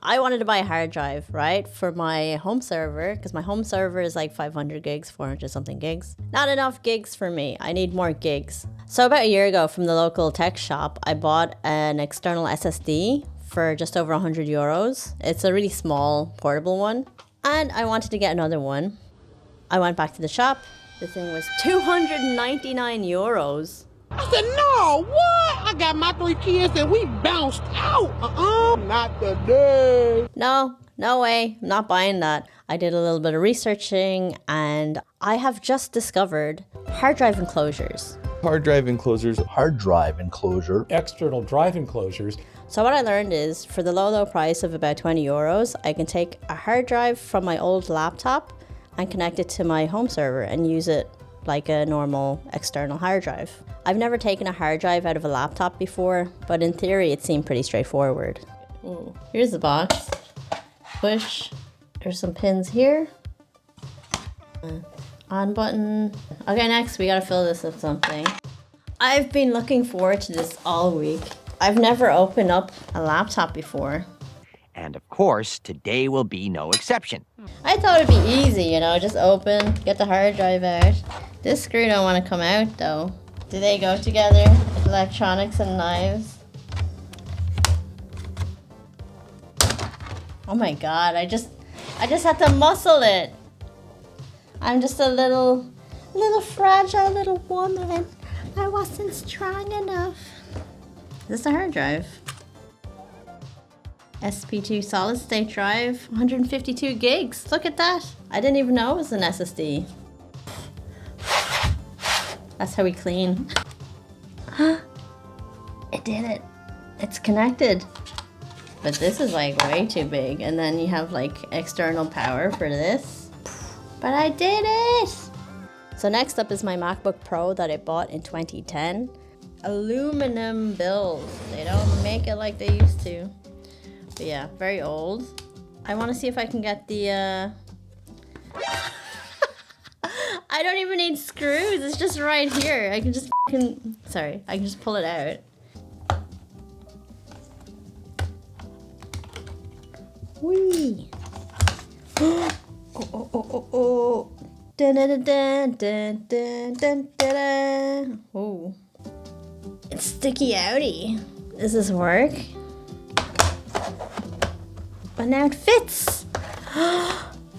I wanted to buy a hard drive, right, for my home server, because my home server is like 500 gigs, 400 something gigs. Not enough gigs for me. I need more gigs. So about a year ago from the local tech shop, I bought an external SSD for just over 100 euros. It's a really small portable one. And I wanted to get another one. I went back to the shop. The thing was 299 euros. I said, no, what? I got my 3 kids and we bounced out. Not today. No way. I'm not buying that. I did a little bit of researching and I have just discovered hard drive enclosures. Hard drive enclosures. Hard drive enclosure. External drive enclosures. So what I learned is for the low price of about 20 euros, I can take a hard drive from my old laptop and connect it to my home server and use it like a normal external hard drive. I've never taken a hard drive out of a laptop before, but in theory it seemed pretty straightforward. Ooh, here's the box. Push. There's some pins here. On button. Okay, next we gotta fill this with something. I've been looking forward to this all week. I've never opened up a laptop before. And of course, today will be no exception. I thought it'd be easy, you know, just open, get the hard drive out. This screw don't want to come out though. Do they go together? Electronics and knives. Oh my god, I just had to muscle it. I'm just a little fragile little woman. I wasn't strong enough. This is a hard drive. SP2 solid state drive, 152 gigs. Look at that. I didn't even know it was an SSD. That's how we clean. It did it. It's connected. But this is like way too big. And then you have like external power for this. But I did it! So next up is my MacBook Pro that I bought in 2010. Aluminum build. They don't make it like they used to. But yeah, very old. I want to see if I can get the I don't even need screws. It's just right here. I can just I can just pull it out. Whee! Oh. Dun dun dun dun dun dun dun. Oh. It's sticky outy. Does this work? But now it fits.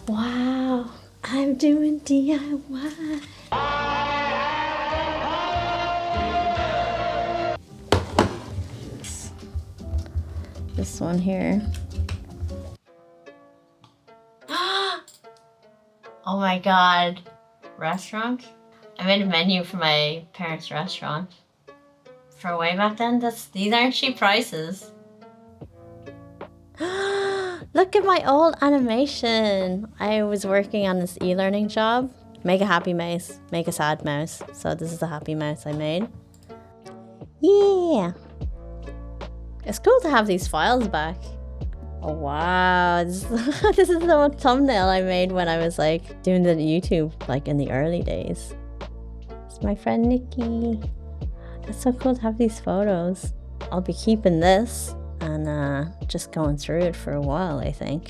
Wow. I'm doing DIY. This one here. Oh my god. Restaurant? I made a menu for my parents' restaurant. For way back then, these aren't cheap prices. Look at my old animation. I was working on this e-learning job. Make a happy mouse, make a sad mouse. So this is the happy mouse I made. Yeah. It's cool to have these files back. Oh wow, this is the thumbnail I made when I was like doing the YouTube like in the early days. It's my friend Nikki. It's so cool to have these photos. I'll be keeping this and just going through it for a while, I think.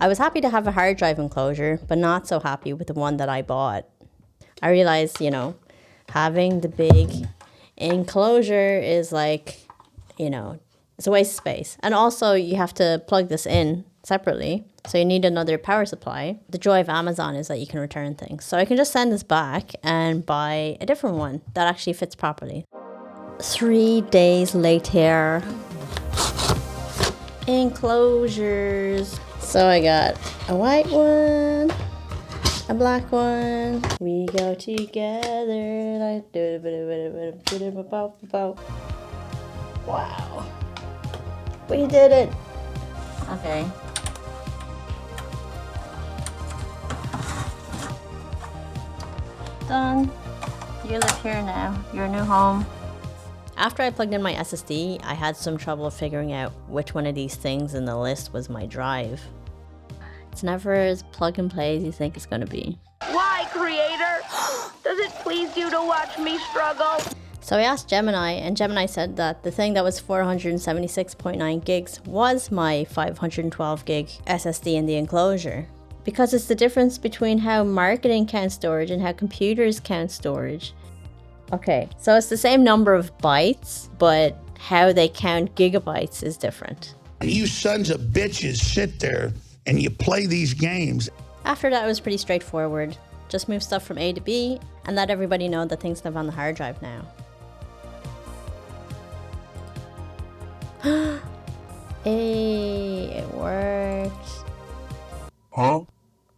I was happy to have a hard drive enclosure, but not so happy with the one that I bought. I realized, you know, having the big enclosure is like, you know, it's a waste of space. And also you have to plug this in separately. So you need another power supply. The joy of Amazon is that you can return things. So I can just send this back and buy a different one that actually fits properly. 3 days later. Enclosures. So I got a white one, a black one. We go together like wow. We did it. Okay. Done. You live here now. Your new home. After I plugged in my SSD, I had some trouble figuring out which one of these things in the list was my drive. It's never as plug and play as you think it's gonna be. Why, creator? Does it please you to watch me struggle? So So I asked Gemini, and Gemini said that the thing that was 476.9 gigs was my 512 gig SSD in the enclosure. Because it's the difference between how marketing counts storage and how computers count storage. Okay, so it's the same number of bytes, but how they count gigabytes is different. You sons of bitches sit there and you play these games. After that, it was pretty straightforward. Just move stuff from A to B and let everybody know that things live on the hard drive now. Hey, it worked. Huh?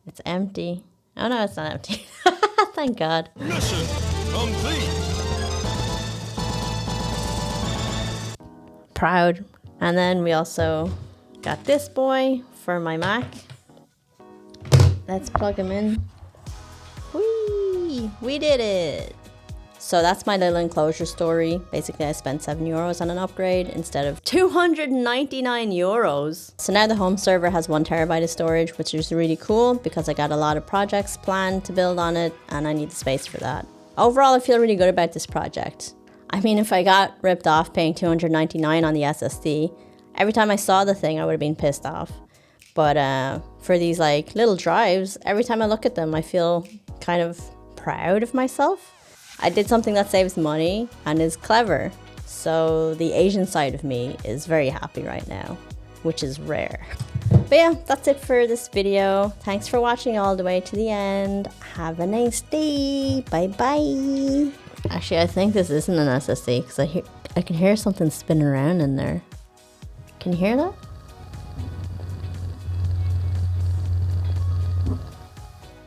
It's empty. Oh no, it's not empty. Thank God. Mission complete. Proud. And then we also got this boy for my Mac. Let's plug him in. Whee! We did it! So that's my little enclosure story. Basically, I spent €7 on an upgrade instead of 299 euros. So now the home server has 1 terabyte of storage, which is really cool because I got a lot of projects planned to build on it and I need the space for that. Overall, I feel really good about this project. I mean, if I got ripped off paying 299 on the SSD, every time I saw the thing, I would have been pissed off. But for these like little drives, every time I look at them, I feel kind of proud of myself. I did something that saves money and is clever. So the Asian side of me is very happy right now, which is rare. But yeah, that's it for this video. Thanks for watching all the way to the end. Have a nice day. Bye bye. Actually, I think this isn't an SSD because I can hear something spinning around in there. Can you hear that?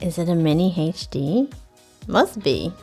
Is it a mini HD? Must be.